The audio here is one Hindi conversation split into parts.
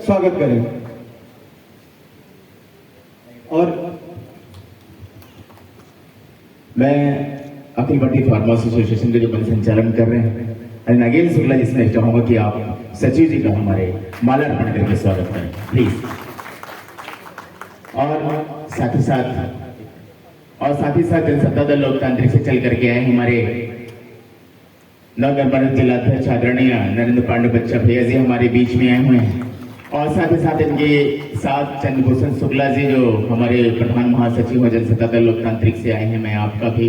स्वागत करें। और मैं अखिल भारतीय फार्मा एसोसिएशन के जो बन संचालन कर रहे हैं नागेंद्र शुक्ला जी से चाहूंगा कि आप सचिव जी का हमारे माल्यार्पण करके स्वागत करें प्लीज। और साथ ही साथ जनसत्ता दल लोकतांत्रिक से चल करके आए हमारे नवनिर्वाचित जिलाध्यक्ष आदरणीय नरेंद्र पांडे बच्चा भैया जी हमारे बीच में आए हुए हैं। और साथ ही साथ इनके साथ चंद्रभूषण शुक्ला जी जो हमारे प्रधान महासचिव जनसत्ता दल लोकतांत्रिक से आए हैं, मैं आपका भी,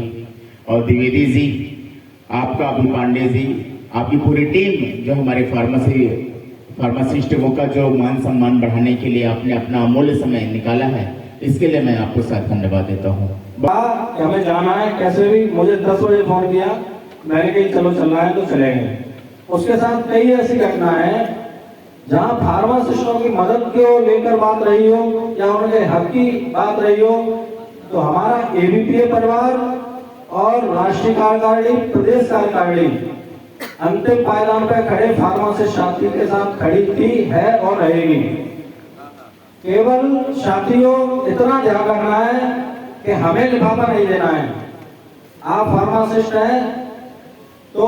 और द्विवेदी जी आपका, अभी पांडे जी, आपकी पूरी टीम जो हमारे फार्मासिस्ट का जो मान सम्मान बढ़ाने के लिए आपने अपना अमूल्य समय निकाला है, इसके लिए मैं आपको साथ धन्यवाद देता हूँ। हमें जाना है कैसे भी, मुझे 10 बजे फोन किया, मैंने कही चलो चलना है तो चलेंगे। उसके साथ कई ऐसी घटनाएं हैं जहां फार्मासिस्टों की मदद को लेकर बात रही हो या उनके हक की बात रही हो, तो हमारा एबीपीए परिवार और राष्ट्रीय कार्यकारिणी, प्रदेश कार्यकारिणी अंतिम पायदान पर खड़े फार्मासिस्ट साथी के साथ खड़ी थी, है और रहेगी। केवल साथियों इतना ध्यान रखना है कि हमें लिफाफा नहीं देना है। आप फार्मासिस्ट हैं तो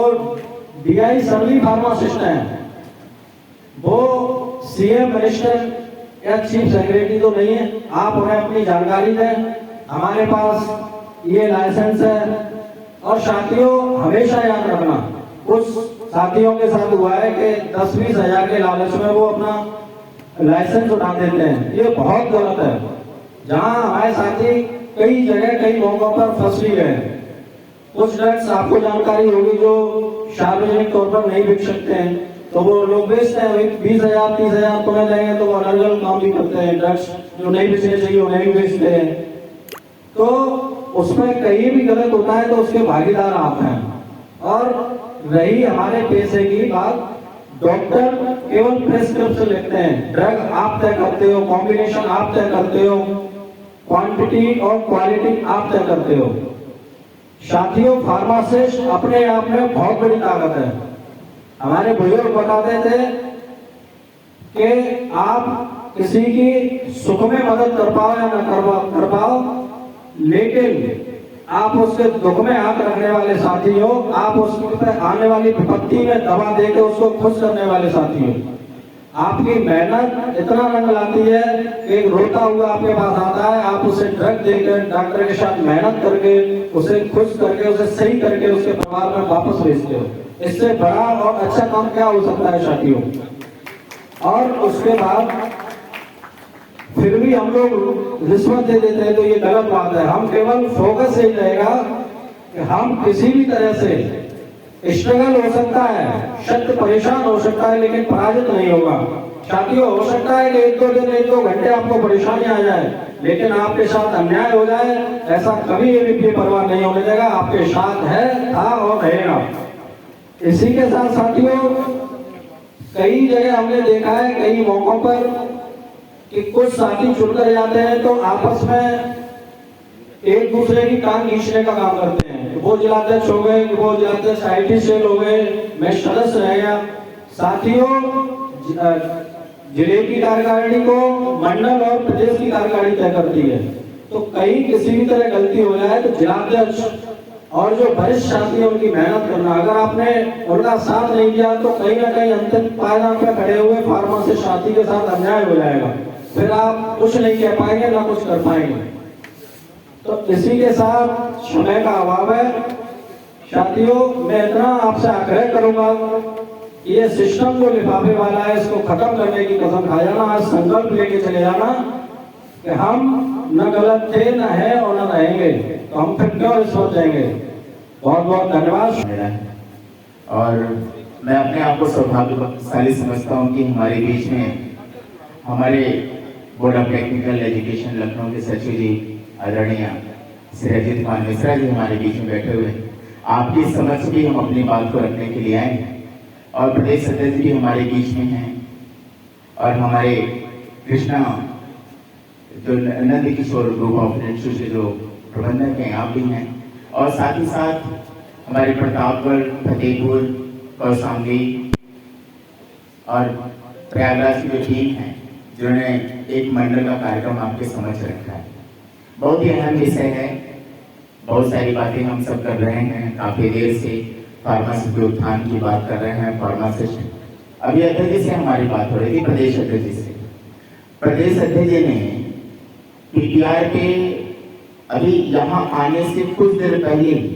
डीआई सभी फार्मासिस्ट हैं, वो सीएम, मिनिस्टर या चीफ सेक्रेटरी तो नहीं है। आप उन्हें अपनी जानकारी दें, हमारे पास ये लाइसेंस है। और साथियों हमेशा याद रखना, कुछ साथियों के साथ हुआ है कि 10-20 हजार के लालच में वो अपना लाइसेंस उठा देते हैं, ये बहुत गलत है। जहां हमारे साथी कई जगह कई मौकों पर फंस भी गए। कुछ ड्रग्स आपको जानकारी होगी जो सार्वजनिक तौर पर नहीं बिक सकते हैं, तो वो लोग बेचते हैं। 20,000 30,000 तुम्हें लेंगे तो वो अलग अलग काम भी करते हैं। ड्रग्स जो नहीं बेचने चाहिए उन्हें भी बेचते हैं। तो उसमें कहीं भी गलत होता है तो उसके भागीदार आप हैं। और रही हमारे पैसे की बात, डॉक्टर केवल प्रेस्क्रिप्शन लिखते हैं, ड्रग आप तय करते हो, कॉम्बिनेशन आप तय करते हो, क्वांटिटी और क्वालिटी आप तय करते हो। साथियों फार्मासिस्ट अपने आप में बहुत बड़ी ताकत है। हमारे बुजुर्ग बताते थे कि आप किसी की सुख में मदद कर पाओ या न कर पाओ, लेकिन आप उसके दुख में हाथ रखने वाले साथी हो, आप उसके आने वाली विपत्ति में दवा देकर उसको खुश करने वाले साथी हो। आपकी मेहनत इतना रंग लाती है कि एक रोता हुआ आपके पास आता है, आप उसे ड्रग देकर डॉक्टर के साथ मेहनत करके उसे खुश करके उसे सही करके उसके परिवार में वापस भेजते हो। इससे बड़ा और अच्छा काम क्या हो सकता है साथियों। और उसके बाद फिर भी हम लोग रिश्वत दे देते हैं, तो ये गलत बात है। हम केवल फोकस यही रहेगा कि हम किसी भी तरह से स्ट्रगल हो सकता है, शक्त परेशान हो सकता है, लेकिन पराजित नहीं होगा। साथियों हो सकता है कि 1-2 दिन 1-2 घंटे आपको परेशानी आ जाए, लेकिन आपके साथ अन्याय हो जाए, ऐसा कभी एबीपीए परिवार नहीं होने देगा। आपके साथ है, था और रहेगा। इसी के साथ साथियों कई जगह हमने देखा है, कई मौकों पर कि कुछ साथी चुनकर जाते हैं तो आपस में एक दूसरे की टांग खींचने का काम करते हैं। वो जिलाध्यक्ष हो गए, वो जिलाध्यक्ष आईटी सेल हो गए, मैं सदस्य रह गया। साथियों जिले की कार्यकारिणी को मंडल और प्रदेश की कार्यकारिणी तय करती है, तो कहीं किसी भी तरह गलती हो जाए तो जिलाध्यक्ष और जो वरिष्ठ साथी है उनकी मेहनत करना। अगर आपने उनका साथ नहीं दिया तो कहीं ना कहीं अंतिम पायदान पर खड़े हुए फार्मासिस्ट साथी के साथ अन्याय हो जाएगा, फिर आप कुछ नहीं कह पाएंगे ना कुछ कर पाएंगे। तो इसी के साथ समय का अभाव है। साथियों मैं इतना आपसे आग्रह करूंगा, ये सिस्टम जो लिफाफे वाला है इसको खत्म करने की कसम खा जाना, आज संकल्प लेके चले जाना कि हम न गलत थे, न है और न रहेंगे, तो हम फिर क्यों रिश्वत देंगे। बहुत बहुत धन्यवाद। और मैं अपने आप को सौभाग्यशाली समझता हूँ कि हमारे बीच में हमारे board of technical education Lucknow के सचिव जी आदरणीय श्री अजित कुमार मिश्रा जी हमारे बीच में बैठे हुए। आपकी समझ भी हम अपनी बात को रखने के लिए आए हैं और प्रदेश सदस्य भी हमारे बीच में हैं और हमारे कृष्णा जो Nand Kishore group of institute के जो प्रबंधक हैं आप भी हैं, और साथ ही साथ हमारे प्रतापगढ़, फतेहपुर, कौशाम्बी और प्रयागराज की जो टीम है जिन्होंने एक मंडल का कार्यक्रम आपके समझ रखा है। बहुत ही अहम विषय है, बहुत सारी बातें हम सब कर रहे हैं, काफी देर से फार्मासिस्ट के उत्थान की बात कर रहे हैं। फार्मासिस्ट अभी अध्यक्ष जी से हमारी बात हो रही थी, प्रदेश अध्यक्ष जी से। प्रदेश अध्यक्ष जी ने पीटीआर के अभी यहाँ आने से कुछ देर पहले ही,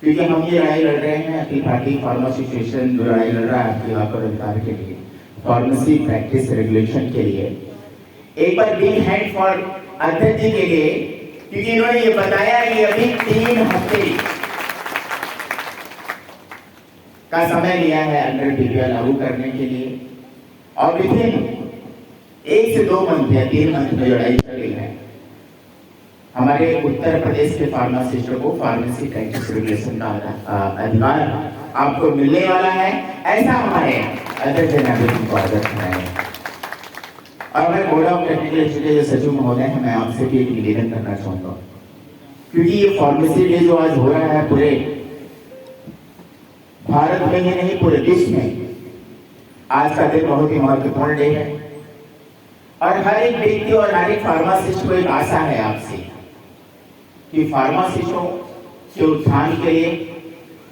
क्योंकि हम ये लड़ाई लड़ रहे हैं अखिल भारतीय फार्मेसी एसोसिएशन जो लड़ाई लड़ रहा है आपके हक और अधिकार के लिए, फार्मेसी प्रैक्टिस रेगुलेशन के लिए, एक बार बिग हैंड फॉर अध्यक्ष जी के लिए, क्योंकि इन्होंने ये बताया कि अभी 3 हफ्ते का समय लिया है अंडर पीपीआर लागू करने के लिए, और विभिन्न 1 से 2 मंथ या 3 मंथ में लड़ाई चल रही है। हमारे उत्तर प्रदेश के फार्मासिस्टों को फार्मेसी प्रैक्टिस रेगुलेशन का अधिकार आपको मिलने वाला है, ऐसा हमारे अध्यक्ष ने को आदत है। और मैं बोर्ड ऑफ टेक्निकल एजुकेशन सचिव महोदय हैं, मैं आपसे भी एक निवेदन करना चाहूंगा, क्योंकि ये फार्मेसी डे जो आज हो रहा है पूरे भारत में ही नहीं पूरे विश्व में आज का दिन बहुत ही महत्वपूर्ण डे है। और हर एक व्यक्ति और हर एक फार्मासिस्ट को एक आशा है आपसे कि फार्मासिस्टों के उत्थान के लिए,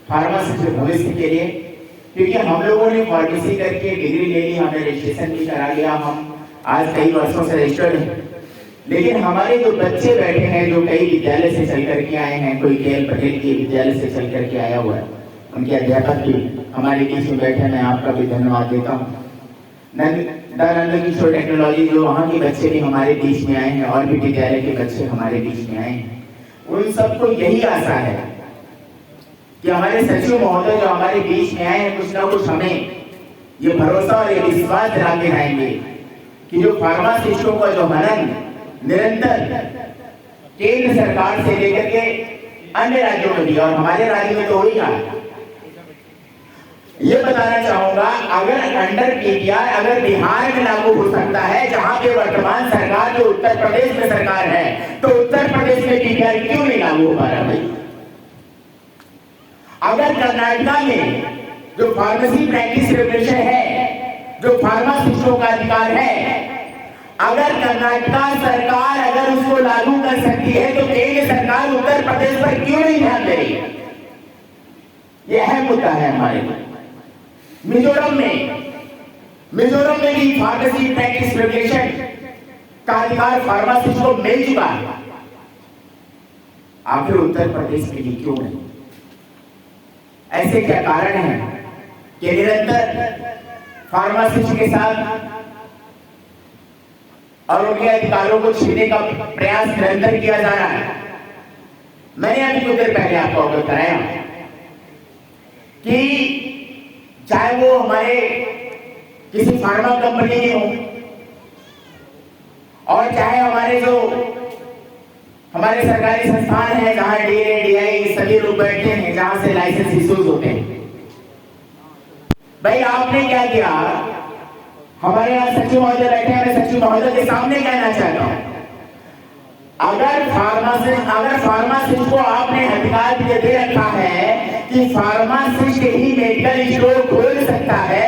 फार्मासिस्ट के भविष्य के लिए, क्योंकि हम लोगों ने फार्मेसी करके डिग्री ले ली, हमें रजिस्ट्रेशन भी करा लिया, हम आज कई वर्षों से रजिस्टर्ड हैं, लेकिन हमारे जो बच्चे बैठे हैं जो कई विद्यालय से चल करके आए हैं, कोई KL पटेल के विद्यालय से चल करके आया हुआ है, उनके अध्यापक भी हमारे बीच में बैठे, मैं आपका भी धन्यवाद देता हूँ। नंद किशोर टेक्नोलॉजी जो वहाँ के बच्चे भी हमारे बीच में आए हैं और भी विद्यालय के बच्चे हमारे बीच में आए हैं, उन सबको यही आशा है कि हमारे सचिव महोदय जो हमारे बीच में आए हैं कुछ ना कुछ हमें ये भरोसा और ये विश्वास दिला के आएंगे कि जो फार्मासिस्टों का जो हनन निरंतर केंद्र सरकार से लेकर के अन्य राज्यों में भी और हमारे राज्य में तो हो ही रहा है। ये बताना चाहूंगा, अगर अंडर पीपीआर अगर बिहार में लागू हो सकता है, जहां पे वर्तमान सरकार जो उत्तर प्रदेश में सरकार है, तो उत्तर प्रदेश में पीपीआर क्यों नहीं लागू हो पा रहा भाई? अगर कर्नाटका में जो फार्मेसी प्रैक्टिस रेगुलेशन है, जो फार्मासिस्टों का अधिकार है, अगर कर्नाटका सरकार अगर उसको लागू कर सकती है, तो केंद्र सरकार उत्तर प्रदेश पर क्यों नहीं ध्यान दे रही है? यह अहम मुद्दा है हमारे लिए। मिजोरम में भी फार्मेसी प्रैक्टिस रेगुलेशन का अधिकार फार्मासिस्ट को मिल चुका है, आखिर उत्तर प्रदेश में भी क्यों नहीं? ऐसे क्या कारण है कि निरंतर फार्मासिस्ट के साथ और उनके अधिकारों को छीनने का प्रयास निरंतर किया जा रहा है? मैंने अभी कुछ देर पहले आपको अवगत कराया कि चाहे वो हमारे किसी फार्मा कंपनी के हो और चाहे हमारे जो हमारे सरकारी संस्थान है जहां DA, DI सभी लोग बैठते हैं, जहां से लाइसेंस इश्यूज होते हैं। भाई आपने क्या किया? हमारे यहाँ सचिव महोदय बैठे हैं, मैं सचिव महोदय के सामने कहना चाहता हूं, अगर फार्मासिस्ट को आपने अधिकार दे रखा है कि फार्मासिस्ट ही मेडिकल स्टोर खोल सकता है,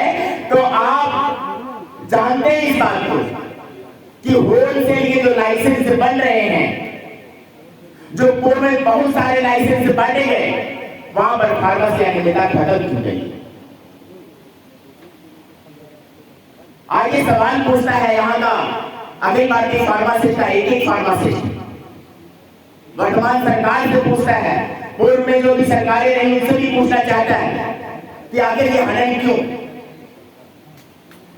तो आप जानते हैं इस बात को कि होलसेल के जो लाइसेंस बन रहे हैं, जो पूर्व में बहुत सारे लाइसेंस बांटे गए, वहां पर फार्मेसी अनियमितता खत्म की गई। आगे सवाल पूछता है यहाँ का अखिल भारतीय फार्मासिस्ट का एक फार्मासिस्ट वर्तमान सरकार से पूछता है, पूर्व में जो भी सरकारें रही उनसे भी पूछना चाहता है कि आखिर ये हनन क्यों?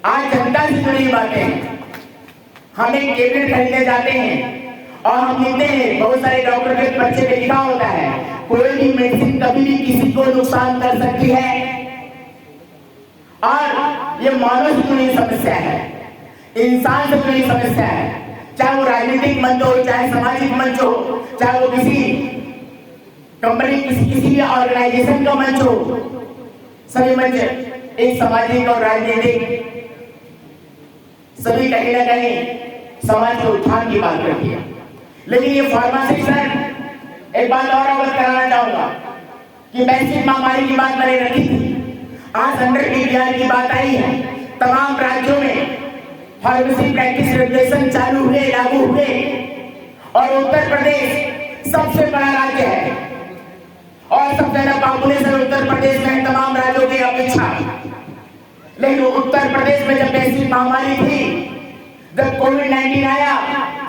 आज जनता से जुड़ी बातें, हम एक कैबिनेट खरीदने जाते हैं और हम लिखते हैं, बहुत सारे डॉक्टर के पर्चे में लिखा होता है, कोई भी मेडिसिन कभी भी किसी को नुकसान कर सकती है, और ये मानव से जुड़ी समस्या है, इंसान से जुड़ी समस्या है, चाहे वो राजनीतिक मंच हो, चाहे सामाजिक मंच हो, चाहे वो किसी कंपनी किसी भी ऑर्गेनाइजेशन का मंच हो, सभी मंच एक सामाजिक और राजनीतिक सभी कहीं ना कहीं समाज के उत्थान की बात करती है। लेकिन ये फार्मासिस्ट सर, एक बात और अवगत कराना चाहूंगा कि वैश्विक महामारी की बात मैंने रखी थी, आज अंडर पीपीआर की बात आई है, तमाम राज्यों में फार्मेसी प्रैक्टिस रेगुलेशन चालू हुए, लागू हुए और उत्तर प्रदेश सबसे बड़ा राज्य है और सबसे ज्यादा पॉपुलेशन उत्तर प्रदेश में तमाम राज्यों की अपेक्षा। लेकिन उत्तर प्रदेश में जब ऐसी महामारी थी, जब कोविड-19 आया,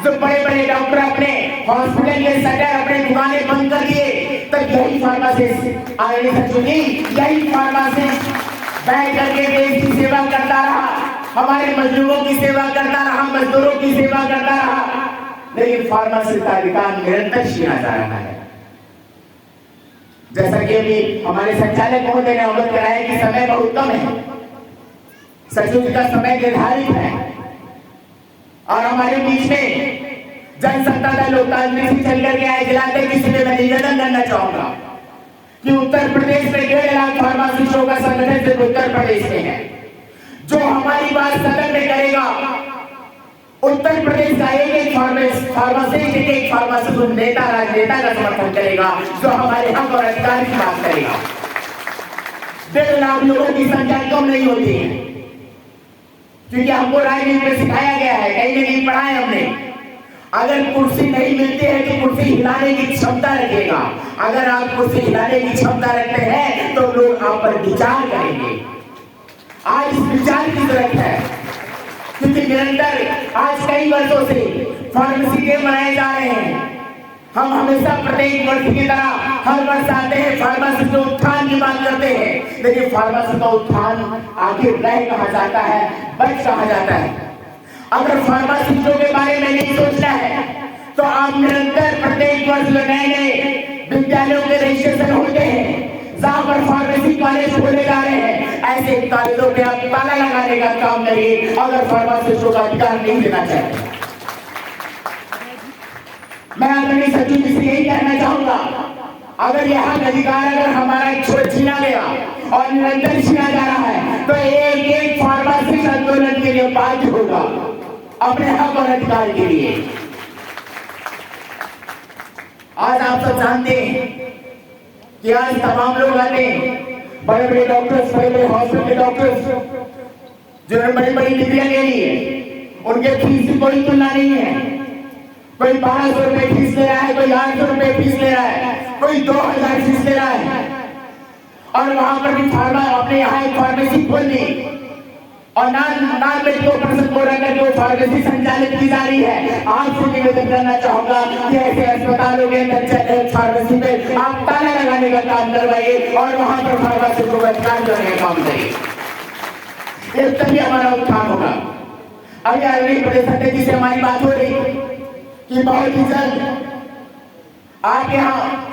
जो बड़े बड़े डॉक्टर अपने हॉस्पिटल के शटर, अपने दुकानें बंद कर दिए, तब यही फार्मासिस्ट आगे सचुनी, यही फार्मासिस्ट बैठ करके देश की सेवा करता रहा, हमारे मजदूरों की सेवा करता रहा, मजदूरों की सेवा करता रहा। लेकिन फार्मासिस्ट का अधिकार निरंतर छीना जा रहा है। जैसा कि अभी हमारे संचालक महोदय ने अवगत कराया कि समय बहुत कम है, सचिव का समय निर्धारित है और हमारे बीच में जनसत्ता दल लोकतांत्रिक से चल करके आए जिलाते किसी में मैं निवेदन करना चाहूंगा कि उत्तर प्रदेश में 1.5 लाख फार्मासिस्टों का संगठन सिर्फ उत्तर प्रदेश में है। जो हमारी बात सदन में करेगा, उत्तर प्रदेश का एक फार्मासिस्ट, एक फार्मासिस्ट नेता, राजनेता का समर्थन करेगा जो हमारे हक और अधिकार की बात करेगा। 1.5 लाख लोगों की संख्या कम नहीं होती है, क्योंकि हमको राजनीति में सिखाया गया है, कहीं ना कहीं पढ़ा है हमने, अगर कुर्सी नहीं मिलती है तो कुर्सी हिलाने की क्षमता रखेगा। अगर आप कुर्सी हिलाने की क्षमता रखते हैं तो लोग आप पर विचार करेंगे। आज इस विचार की जरूरत है, क्योंकि निरंतर आज कई वर्षों से फार्मेसी डे मनाए जा रहे हैं। हम हमेशा प्रत्येक वर्ष की तरह हर वर्ष आते हैं, फार्मासिस्ट के उत्थान की बात करते हैं, लेकिन फार्मासिस्ट का उत्थान आखिर रह कहा जाता है, बच कहा जाता है। अगर फार्मासिस्टों के बारे में नहीं सोचना है तो आप निरंतर प्रत्येक वर्ष नए नए विद्यालयों के रजिस्ट्रेशन होते हैं, जहां पर फार्मेसी कॉलेज खोले जा रहे हैं, ऐसे कॉलेजों पे आप ताला लगाने का काम करिए अगर फार्मासिस्टों का अधिकार नहीं देना चाहते। मैं आदरणीय सचिव जी से यही कहना चाहूंगा, अगर यहाँ अधिकार अगर हमारा छीना गया और निरंतर छीना जा रहा है तो एक एक फार्मासिस्ट आंदोलन के लिए बाध्य होगा अपने हक और अधिकार के लिए। आज आप सब जानते हैं कि आज तमाम लोग आते हैं, बड़े बड़े डॉक्टर्स, बड़े बड़े हॉस्पिटल के डॉक्टर्स जिन्होंने बड़ी बड़ी डिग्रियां ले ली है, उनके फीस की कोई तुलना नहीं है। कोई 1200 रुपए फीस ले रहा है, कोई 800 रुपए फीस ले रहा है, कोई 2000 फीस ले रहा है और वहां पर भी अपने यहाँ एक फार्मेसी खोल दी और नाम मेडिकल पर्सन को रखकर जो फार्मेसी संचालित की जा रही है। आपसे निवेदन करना चाहूंगा कि ऐसे अस्पतालों के अंदर फार्मेसी पे आप ताला लगाने का काम करवाइए और वहां पर फार्मासिस्ट को अधिकार देने का काम करिए, इस तभी हमारा उत्थान होगा। अभी आदरणीय प्रदेश अध्यक्ष जी से हमारी बात हो रही कि बहुत ही जल्द आपके यहाँ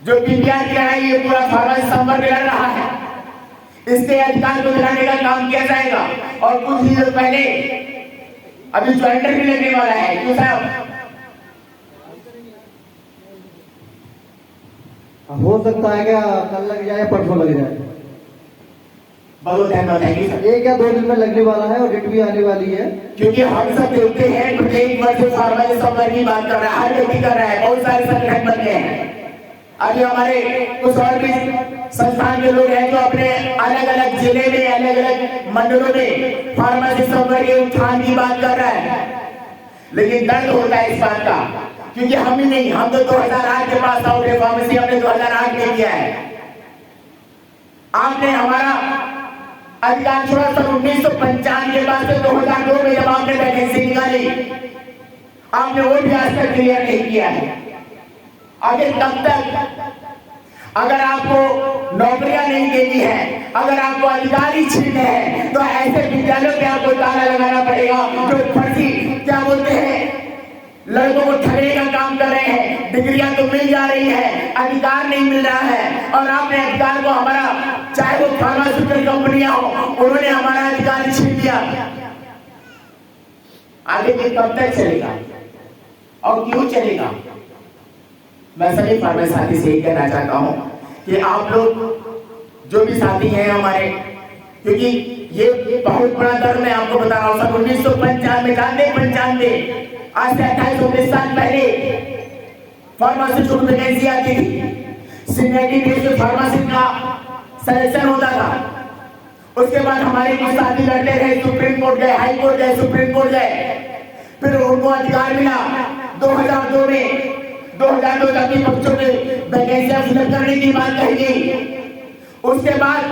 जो पीपीआर की है, ये पूरा फार्मेसी संवर्ग लड़ रहा है, इसके अधिकार को दिलाने का काम किया जाएगा और कुछ ही देर पहले अभी ज्वाइंटर भी लगने वाला है। क्यों साहब? हो सकता है क्या कल लग जाए, परसों लग जाए। बहुत धन्यवाद है सर। ये क्या 2 दिन में लगने वाला है और डेट भी आने वाली है, क्योंकि हम सब देखते हैं प्रत्येक वर्ष फार्मेसी संवर्ग की बात कर रहा है, हर व्यक्ति कर रहा है, बहुत सारे संगठन बन गए हैं। अभी हमारे कुछ और भी संस्थान के लोग हैं जो अपने अलग अलग जिले में, अलग अलग मंडलों में फार्मेसी संवर्ग के उत्थान की बात कर रहा है। लेकिन दर्द होता है इस बात का, क्योंकि हम ही नहीं, हम तो 2008 के पास आउट है, फार्मेसी हमने 2008 में किया है। आपने हमारा अधिकार छोड़ा सन 1995 के बाद से 2002 में जब आपने वैकेंसी निकाली, आपने वो भी आज तक क्लियर नहीं किया है। आगे कब तक? अगर आपको नौकरियां नहीं देनी है, अगर आपको अधिकार ही छीनने हैं, तो ऐसे विद्यालयों पे आपको ताला लगाना पड़ेगा जो फर्जी, क्या बोलते हैं, लड़कों को ठगने का काम कर रहे हैं। डिग्रियां तो मिल जा रही है, अधिकार नहीं मिल रहा है और आपने अधिकार को हमारा, चाहे वो फार्मास्यूटिकल कंपनियां हो, उन्होंने हमारा अधिकार छीन लिया। आगे ये कब तक चलेगा और क्यों चलेगा? मैं सभी फार्मेसी साथी से यही कहना चाहता हूं कि आप लोग जो भी साथी हैं हमारे, क्योंकि ये बहुत बड़ा दर्द मैं आपको बता रहा हूं। सन 1995 आज से 28-19 साल पहले फार्मासिस्ट की वैकेंसी आती थी, सीनियरिटी बेस पे फार्मासिस्ट का सिलेक्शन होता था। उसके बाद हमारे कुछ साथी लड़ते रहे, सुप्रीम कोर्ट गए, हाई कोर्ट गए, सुप्रीम कोर्ट गए, फिर उनको अधिकार मिला 2002 में 2002 तक की बच्चों के वैकेंसियां फिलअप करने की बात कही गई। उसके बाद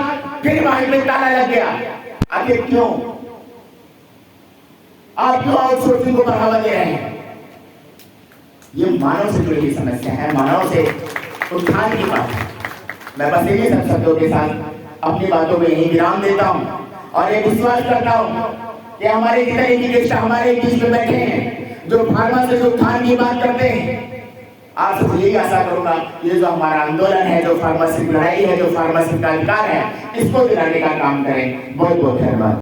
फिर वहां में ताला लग गया। आखिर क्यों? आप क्यों आउटसोर्सिंग को बढ़ावा दे रहे हैं? ये मानव से जुड़ी हुई समस्या है, मानव से उत्थान की बात है। मैं बस इन्हीं सब शब्दों के साथ अपनी बातों में यही विराम देता हूं और ये विश्वास करता हूं कि हमारे जितने इंडिविजुअल हमारे बीच में बैठे हैं जो फार्मा से उत्थान की बात करते हैं, आपसे यही आशा करूंगा ये जो हमारा आंदोलन है, जो फार्मासी लड़ाई है, जो फार्मासी का अधिकार है, इसको दिलाने का काम करें। बहुत बहुत धन्यवाद।